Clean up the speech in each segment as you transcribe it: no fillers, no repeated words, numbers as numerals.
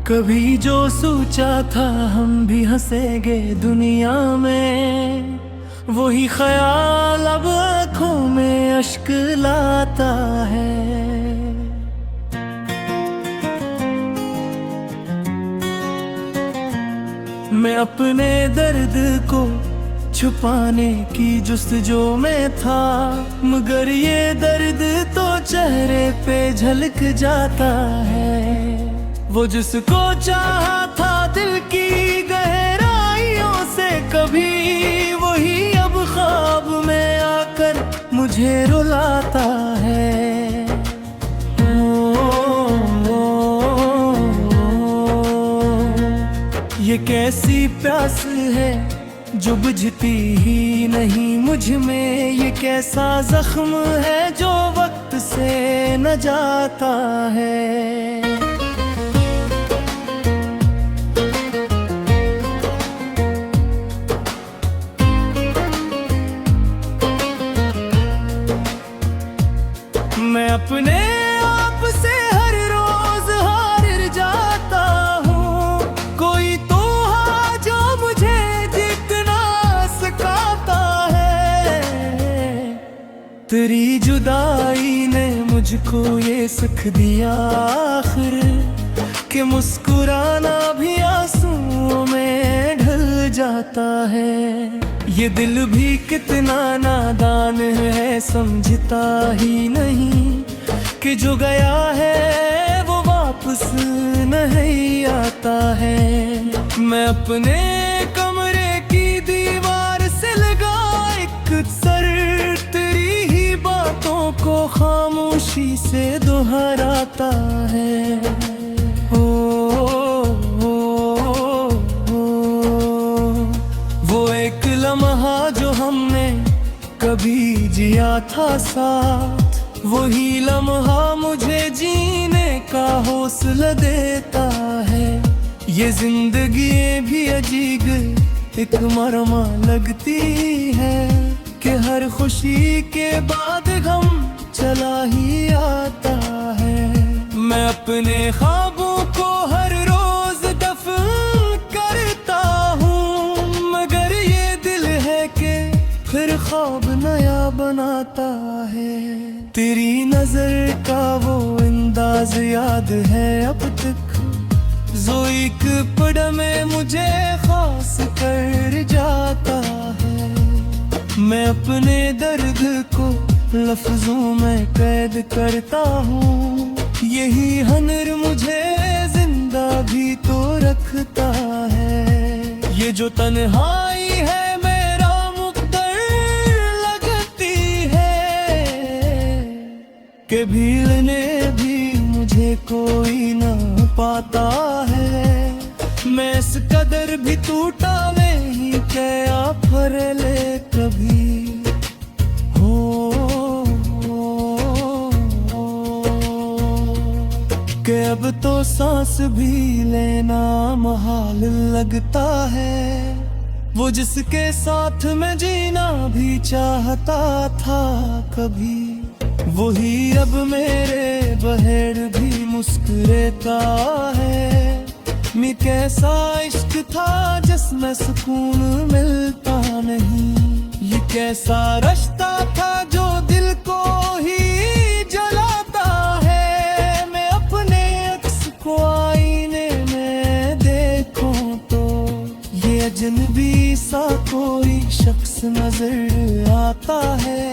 कभी जो सोचा था हम भी हंसेंगे दुनिया में, वही ख्याल अब आँखों में अश्क लाता है। मैं अपने दर्द को छुपाने की जुस्तजू में था, मगर ये दर्द तो चेहरे पे झलक जाता है। वो जिसको चाहा था दिल की गहराइयों से कभी, वही अब ख्वाब में आकर मुझे रुलाता है। ये कैसी प्यास है जो बुझती ही नहीं मुझ में, ये कैसा जख्म है जो वक्त से न जाता है। मैं अपने आप से हर रोज हार जाता हूँ, कोई तो जो मुझे जितना सिखाता है। तेरी जुदाई ने मुझको ये सीख दिया आखिर, कि मुस्कुराना भी आंसुओं में ढल जाता है। ये दिल भी कितना नादान है, समझता ही नहीं कि जो गया है वो वापस नहीं आता है। मैं अपने कमरे की दीवार से लगा एक सर, तेरी ही बातों को खामोशी से दोहराता है। लम्हा जो हमने कभी जिया था साथ, वही लम्हा मुझे जीने का हौसला देता है। ये जिंदगी भी अजीब एक मरमा लगती है, कि हर खुशी के बाद गम चला ही आता है। मैं अपने ख्वाबों को हर रोज दफन करता हूँ, मगर ये दिल है कि फिर ख्वाब नया बनाता है। तेरी नजर का वो अंदाज याद है अब तक, जो एक पड़ में मुझे खास कर जाता है। मैं अपने दर्द को लफ्जों में कैद करता हूँ, यही हुनर मुझे जिंदा भी तो रखता है। ये जो तन्हाई है मेरा मुक़द्दर लगती है, कि भीड़ने भी मुझे कोई ना पाता है। मैं इस कदर भी टूटा नहीं क्या फर ले कभी कि अब तो सांस भी लेना महाल लगता है। वो जिसके साथ मैं जीना भी चाहता था कभी, वही अब मेरे बहेड़ भी मुस्कुराता है। मैं कैसा इश्क था जिसमें सुकून मिलता नहीं, ये कैसा रिश्ता था जो दिल को ही जलाता है। मैं अपने अक्स को आईने में देखूं तो ये अजनबी सा कोई शख्स नजर आता है।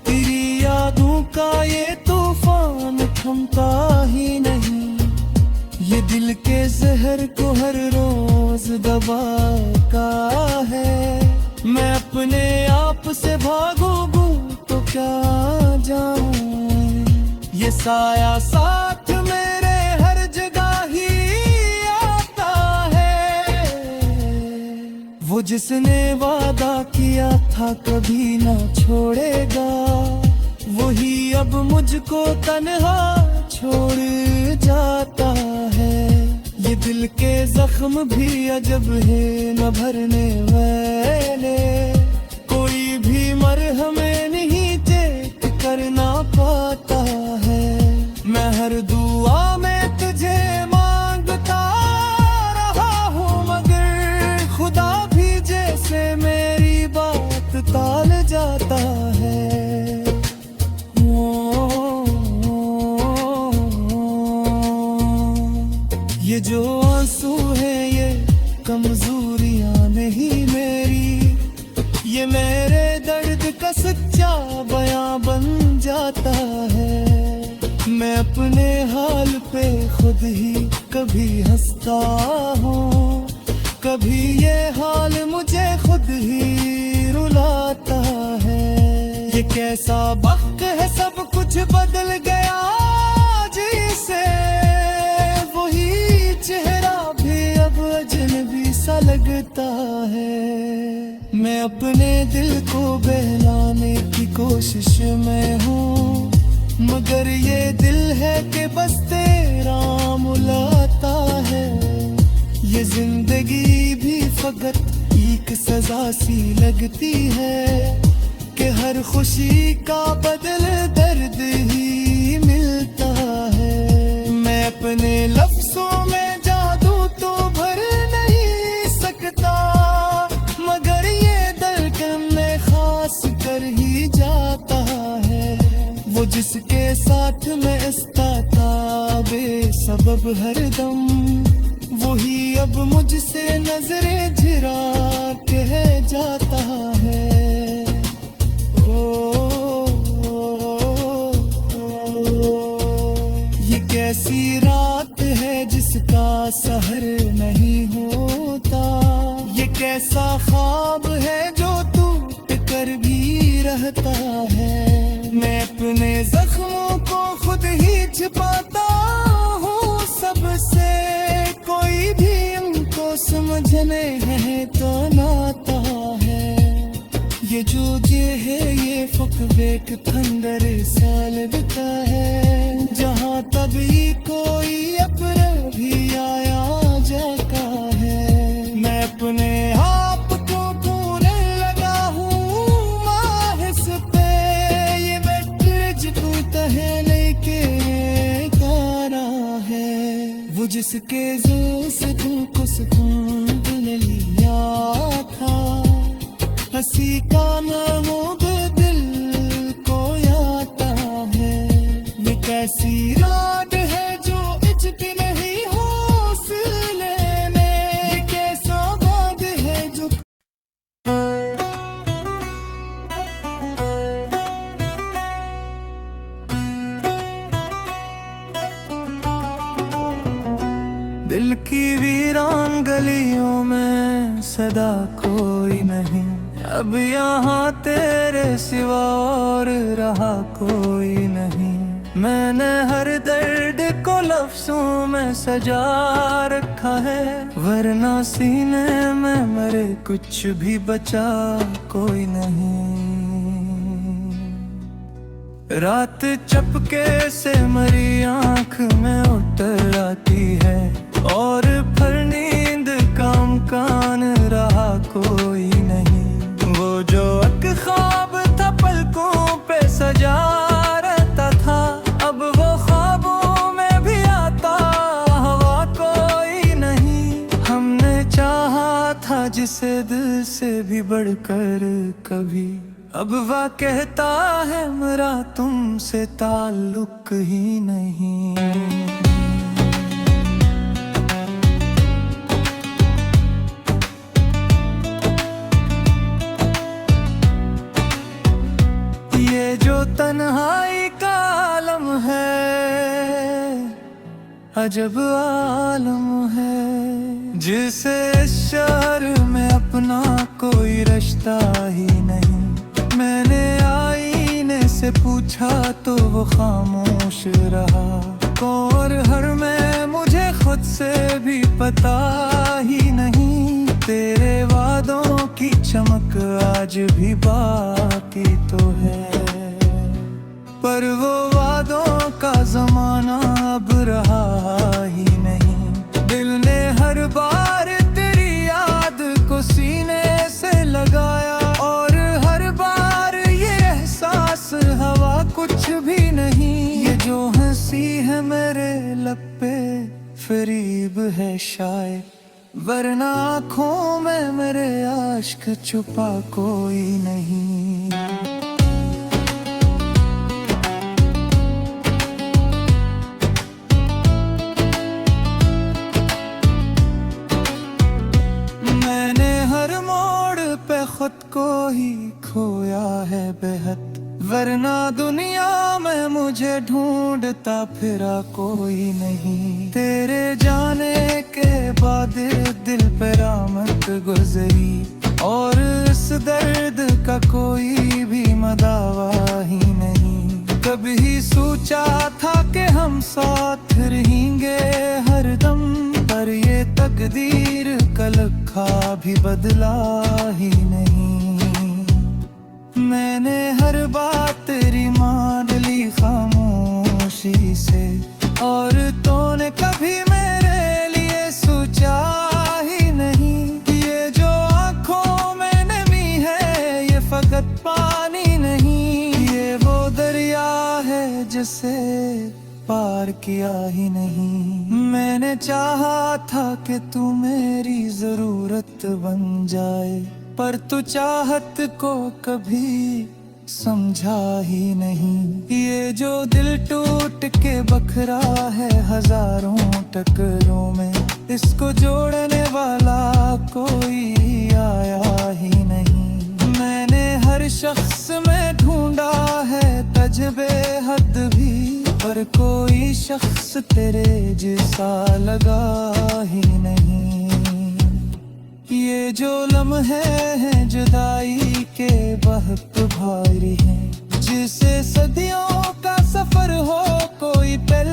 तेरी यादों का ये तूफान थमता ही नहीं, ये दिल के जहर को हर रोज दबाता है। मैं अपने आप से भागूं तो क्या जाऊं, ये साया साथ मेरे हर जगह ही आता है। वो जिसने वादा किया था कभी ना छोड़ेगा, वही अब मुझको तन्हा छोड़ जाता है। ये दिल के जख्म भी अजब है न भरने वाले, कोई भी मरहमे नहीं चेक करना पाता है। मैं हर दुआ में तुझे मांगता मैं अपने हाल पे खुद ही कभी हंसता हूँ, कभी ये हाल मुझे खुद ही रुलाता है। ये कैसा वक्त है, सब कुछ बदल गया जिसे, वही चेहरा भी अब अजनबी सा लगता है। मैं अपने दिल को बहलाने की कोशिश में हूँ, मगर ये दिल है कि बस तेरा मुलाता है। ये जिंदगी भी फकत एक सजा सी लगती है कि हर खुशी का बदल दर्द ही मिलता है। मैं अपने लफ्जों में जादू तो भर नहीं सकता, मगर ये धड़कन में खास कर ही जाता है। वो जिसके साथ मैं हंसता था बेसबब हरदम, वही अब मुझसे नजरें झिरा के जाता है। ये कैसी रात है जिसका सहर नहीं होता, ये कैसा ख्वाब है जो टूट कर भी रहता है। मैं अपने जख्मों को खुद ही छिपाता हूँ सबसे, कोई भी उनको समझने है तो नाता है। ये जो ये है ये फकवे के खंडर साल बिता है, जहाँ तभी कोई अपना भी आया जाता है। मैं अपने आप को पूरे लगा हूँ माहिस पे, ये मैट्रिज टूटा है लेके तारा है। वो जिसके जोर से तुमको सुकून दिल लिया था, हंसी का महबूब दिल को आता है। ये कैसी रात है जो इजती नहीं हौसले में, ये कैसा बात है जो दिल की वीरान गलियों में सदा कोई नहीं, अब यहाँ तेरे सिवा और रहा कोई नहीं। मैंने हर दर्द को लफ्जों में सजा रखा है, वरना सीने में मरे कुछ भी बचा कोई नहीं। रात चपके से मरी आँख में उतर आती है, और फिर नींद का इम्कान रहा कोई नहीं। वो जो एक ख्वाब था पलकों पे सजा रहता था, अब वो ख्वाबों में भी आता हवा कोई नहीं। हमने चाहा था जिसे दिल से भी बढ़कर कभी, अब वह कहता है मेरा तुमसे ताल्लुक ही नहीं। ये जो तन्हाई का आलम है, अजब आलम है, जिसे इस शहर में अपना कोई रिश्ता ही नहीं। मैंने आईने से पूछा तो वो खामोश रहा, और हर में मुझे खुद से भी पता ही नहीं। तेरे वादों की चमक आज भी बाकी तो है, पर वो वादों का जमाना अब रहा ही नहीं। दिल ने हर बार तेरी याद को सीने से लगाया, और हर बार ये एहसास हवा कुछ भी नहीं। ये जो हंसी है मेरे लब पे फरीब है शायद, वरना आँखों में मेरे आश्क छुपा कोई नहीं। मैंने हर मोड़ पे खुद को ही खोया है बेहद, वरना दुनिया में मुझे ढूंढता फिरा कोई नहीं। तेरे जाने के बाद दिल पे रामत गुजरी, और इस दर्द का कोई भी मदावा ही नहीं। कभी सोचा था कि हम साथ रहेंगे हरदम, पर ये तकदीर का लिखा भी बदला ही नहीं। मैंने हर बात तेरी मान ली खामोशी से, और तूने कभी मेरे लिए सोचा ही नहीं। ये जो आँखों में नमी है ये फकत पानी नहीं, ये वो दरिया है जिसे पार किया ही नहीं। मैंने चाहा था कि तू मेरी जरूरत बन जाए, पर तू चाहत को कभी समझा ही नहीं। ये जो दिल टूट के बखरा है हजारों टकरों में, इसको जोड़ने वाला कोई आया ही नहीं। मैंने हर शख्स में ढूंढा है तजबे हद भी, पर कोई शख्स तेरे जैसा लगा ही नहीं। ये जो लम्हे हैं जुदाई के बहुत भारी हैं, जिसे सदियों का सफर हो कोई पल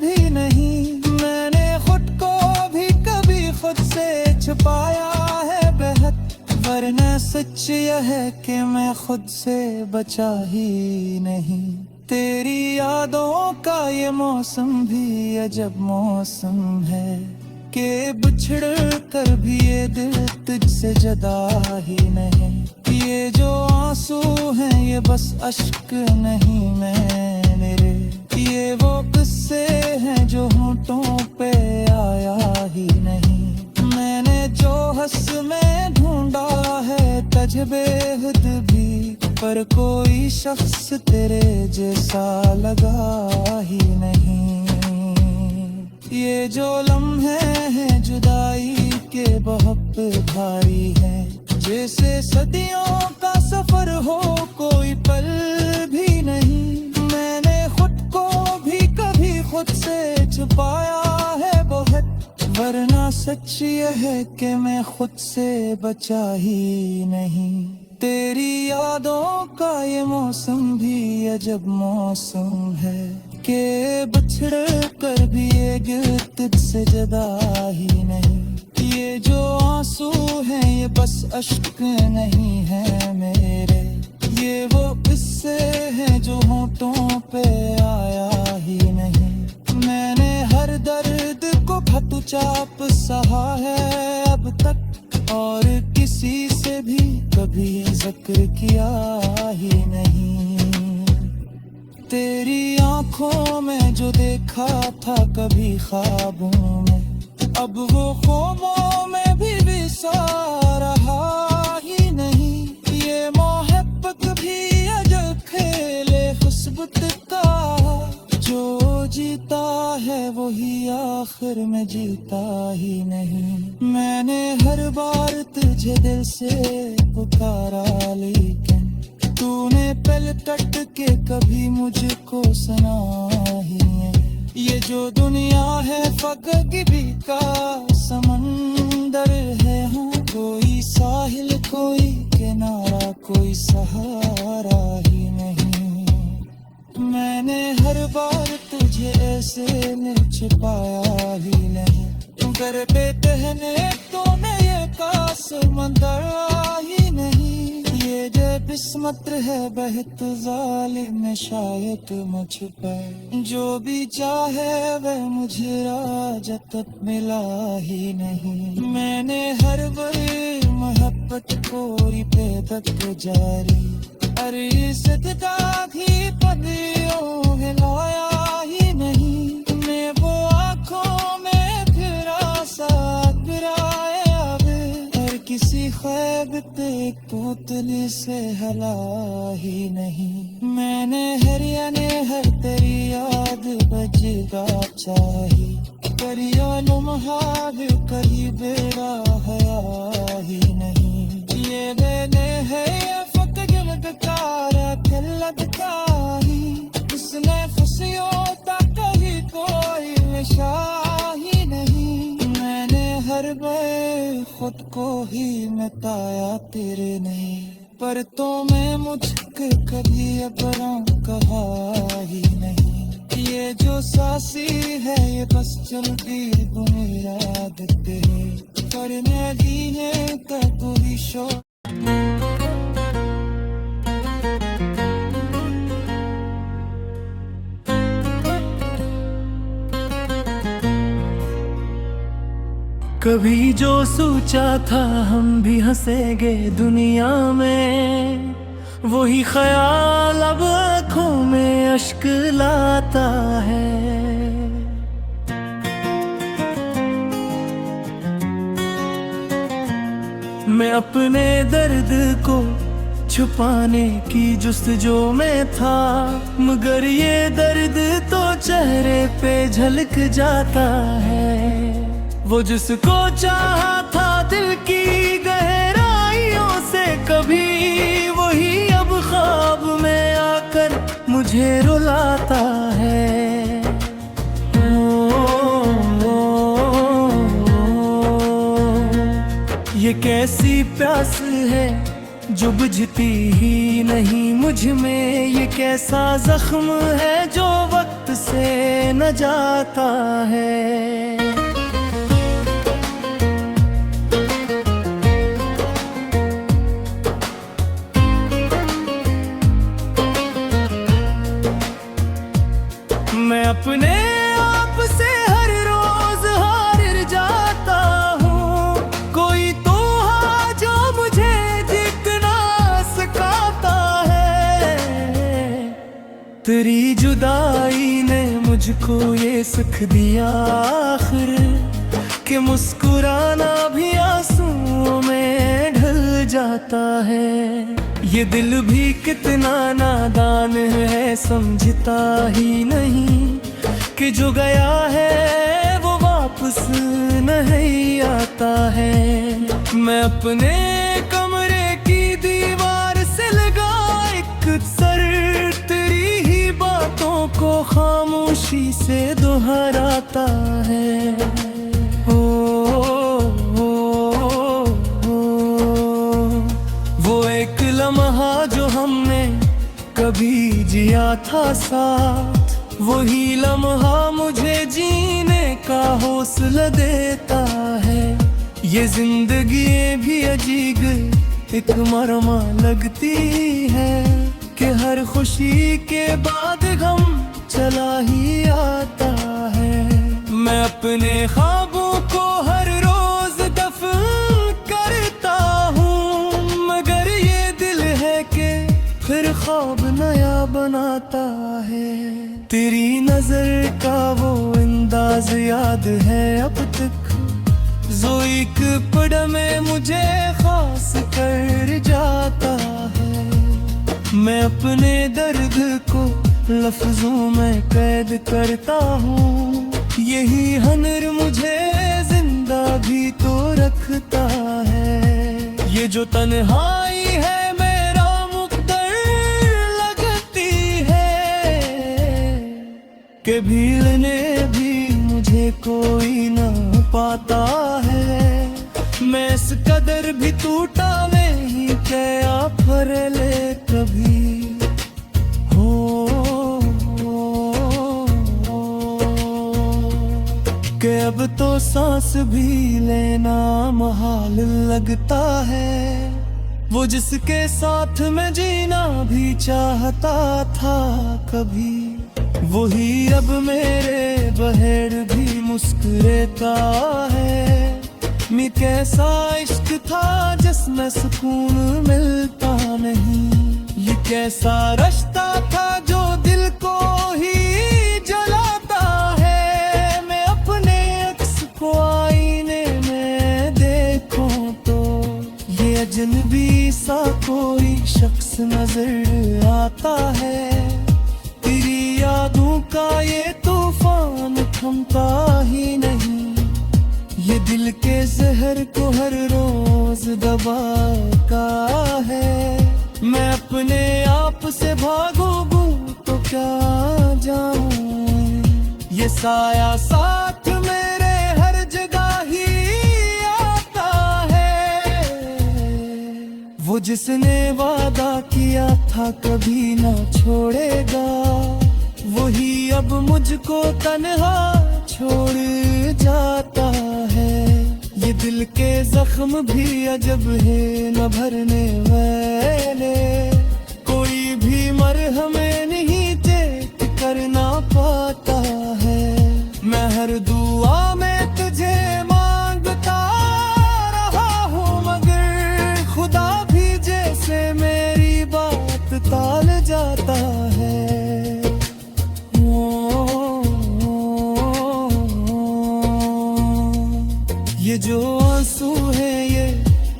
भी नहीं। मैंने खुद को भी कभी खुद से छुपाया है बेहद, वरना सच यह है कि मैं खुद से बचा ही नहीं। तेरी यादों का ये मौसम भी अजब मौसम है, के बिछड़ कर भी ये दिल तुझसे जुदा ही नहीं। ये जो आंसू हैं ये बस अश्क नहीं मैं मेरे, ये वो किस्से हैं जो होंठों पे आया ही नहीं। मैंने जो हंस में ढूंढा है तजबे खुद भी, पर कोई शख्स तेरे जैसा लगा ही नहीं। ये जो लम्हे हैं जुदाई के बहुत भारी हैं, जैसे सदियों का सफर हो कोई पल भी नहीं। मैंने खुद को भी कभी खुद से छुपाया है बहुत, वरना सच यह है कि मैं खुद से बचा ही नहीं। तेरी यादों का ये मौसम भी अजब मौसम है, के बिछड़ कर भी ये गिर तुझसे जुदा ही नहीं। ये जो आंसू हैं ये बस अश्क नहीं है मेरे, ये वो किस्से हैं जो होंठों पे आया ही नहीं। मैंने हर दर्द को खत चाप सहा है अब तक, और किसी से भी कभी जिक्र किया ही नहीं। तेरी आंखों में जो देखा था कभी ख्वाबों में, अब वो ख्वाबों में भी विसा रहा ही नहीं। ये मोहब्बत भी अजब खेले खुशबूत का, जो जीता है वही आखिर में जीता ही नहीं। मैंने हर बार तुझे दिल से पुकारा, लेकिन तूने पल तट के कभी मुझको सुना ही नहीं। ये जो दुनिया है फकगी का समंदर है, हाँ कोई साहिल कोई किनारा कोई सहारा ही नहीं। मैंने हर बार तुझे ऐसे में छिपाया ही नहीं, घर पे कहने तूने ये का समंदर ही नहीं। ये जो किस्मत है बहुत जालिम में शायद मुझ पर, जो भी चाहे वह मुझे राजा तक मिला ही नहीं। मैंने हर बड़ी मोहब्बत कोरी पे तक जारी, अरे सदका भी पदियों हिलाया ही नहीं। मैं वो आँखों में फिरा साथ गिराए अब, और किसी ख्वाब पे पुतली से हला ही नहीं। मैंने हर याने हर तेरी याद बजगा चाही, करिया लम्हा भी कहीं बेड़ा हया ही नहीं। ये मैंने है ये फक गिल बेकार खिलत को ही मिटाया तेरे नहीं, पर तो मैं मुझको कभी अपना कहा ही नहीं। ये जो सासी है ये बस चलती मेरा दिखते है, पर मैं जीने का कोई शौक। कभी जो सोचा था हम भी हंसेंगे दुनिया में, वही ख्याल अब आँखों में अश्क लाता है। मैं अपने दर्द को छुपाने की जुस्तजू में था, मगर ये दर्द तो चेहरे पे झलक जाता है। वो जिसको चाहा था दिल की गहराइयों से कभी, वही अब ख्वाब में आकर मुझे रुलाता है। ये कैसी प्यास है जो बुझती ही नहीं मुझ में, ये कैसा जख्म है जो वक्त से न जाता है। मैं अपने आप से हर रोज हार जाता हूँ, कोई तो हा जो मुझे जितना सिखाता है। तेरी जुदाई ने मुझको ये सीख दिया आखिर, कि मुस्कुराना भी आंसुओं में ढल जाता है। ये दिल भी कितना नादान है, समझता ही नहीं कि जो गया है वो वापस नहीं आता है। मैं अपने कमरे की दीवार से लगा एक सर, तेरी ही बातों को खामोशी से दोहराता है। लम्हा जो हमने कभी जिया था साथ, वही लम्हा मुझे जीने का हौसला देता है। ये जिंदगी भी अजीब एक मरमा लगती है, कि हर खुशी के बाद गम चला ही आता है। मैं अपने ख्वाबों को हर रोज दफन करता हूँ, मगर ये दिल है कि फिर ख्वाब नया बनाता है। तेरी नजर का वो अंदाज याद है अब तक, जो एक पड़ में मुझे खास कर जाता है। मैं अपने दर्द को लफ्जों में कैद करता हूँ, यही हुनर मुझे जिंदा भी तो रखता है। ये जो तन्हाई है मेरा मुक़द्दर लगती है, कि भीड़ने भी मुझे कोई ना पाता है। मैं इस कदर भी टूटा नहीं क्या फरले कभी कि अब तो सांस भी लेना महाल लगता है। वो जिसके साथ मैं जीना भी चाहता था कभी, वही अब मेरे बहर भी मुस्कुराता है। मैं कैसा इश्क था जिसमें सुकून मिलता नहीं, ये कैसा रिश्ता था जो दिल को ही जलाता है। मैं अपने अक्स को आईने में देखूं तो ये अजनबी सा कोई शख्स नजर आता है। तेरी यादों का ये तूफान थमता ही नहीं, ये दिल के जहर को हर रोज दबाता है। मैं अपने आप से भागूं तो क्या जाऊं, ये साया साथ मेरे हर जगह ही आता है। वो जिसने वादा किया था कभी ना छोड़ेगा, वही अब मुझको तन्हा छोड़ जाता है। ये दिल के जख्म भी अजब है न भरने वाले, कोई भी मरहमे नहीं चेक करना पाता है। मैं हर दुआ में तुझे मांगता रहा हूँ, मगर खुदा भी जैसे मेरी बात टाल जाता है। ये जो आंसू है ये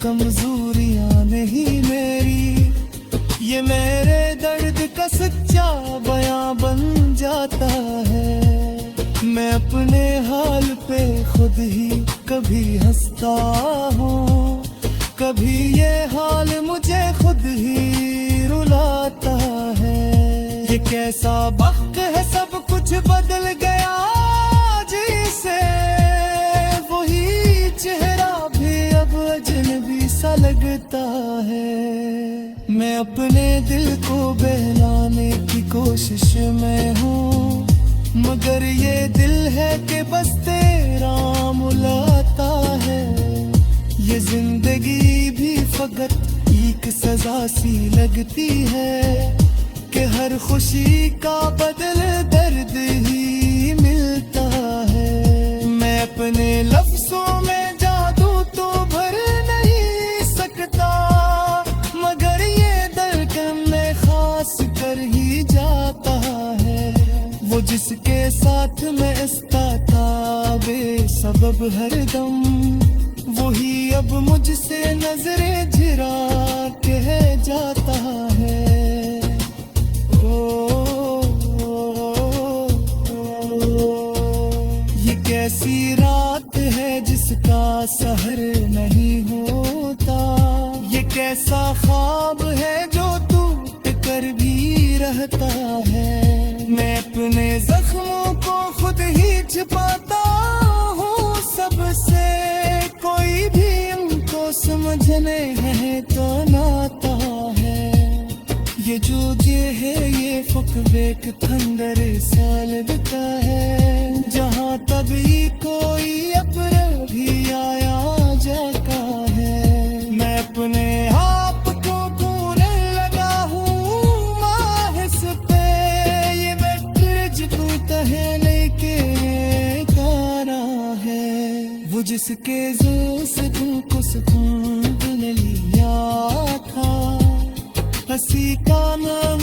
कमजोरियां नहीं मेरी, ये मेरे दर्द का सच्चा बयां बन जाता है। मैं अपने हाल पे खुद ही कभी हंसता हूँ, कभी ये हाल मुझे खुद ही रुलाता है। ये कैसा वक्त है सब कुछ बदल गया जिसे, वही चेहरा भी अब अजनबी सा लगता है। मैं अपने दिल को बहलाने की कोशिश में हूँ, मगर ये दिल है कि बस तेरा मुलाता है। ये जिंदगी भी फकत एक सजा सी लगती है, कि हर खुशी का बदल दर्द ही मिलता है। मैं अपने लफ्जों में जादू तो भर नहीं सकता, मगर ये धड़कन में खास कर ही जाता है। वो जिसके साथ मैं इसका था बेसबब हरदम, वही अब मुझसे नजरें झिरा के जाता है। ये कैसी रात है जिसका सहर नहीं होता, ये कैसा ख्वाब है जो टूट कर भी रहता है। मैं अपने जख्मों को खुद ही छिपाता हूँ सबसे, कोई भी उनको समझने है तो नाता है। ये जो ये है ये फकवे के खंडर सा लगता है, जहाँ तभी कोई अपना भी आया जाता है। मैं अपने आप को पूरे लगा हूँ माहिस पे, ये मैट्रिज को तहने के कारा है। वो जिसके जोर से तुमको सुकून लिया था, हंसी का नाम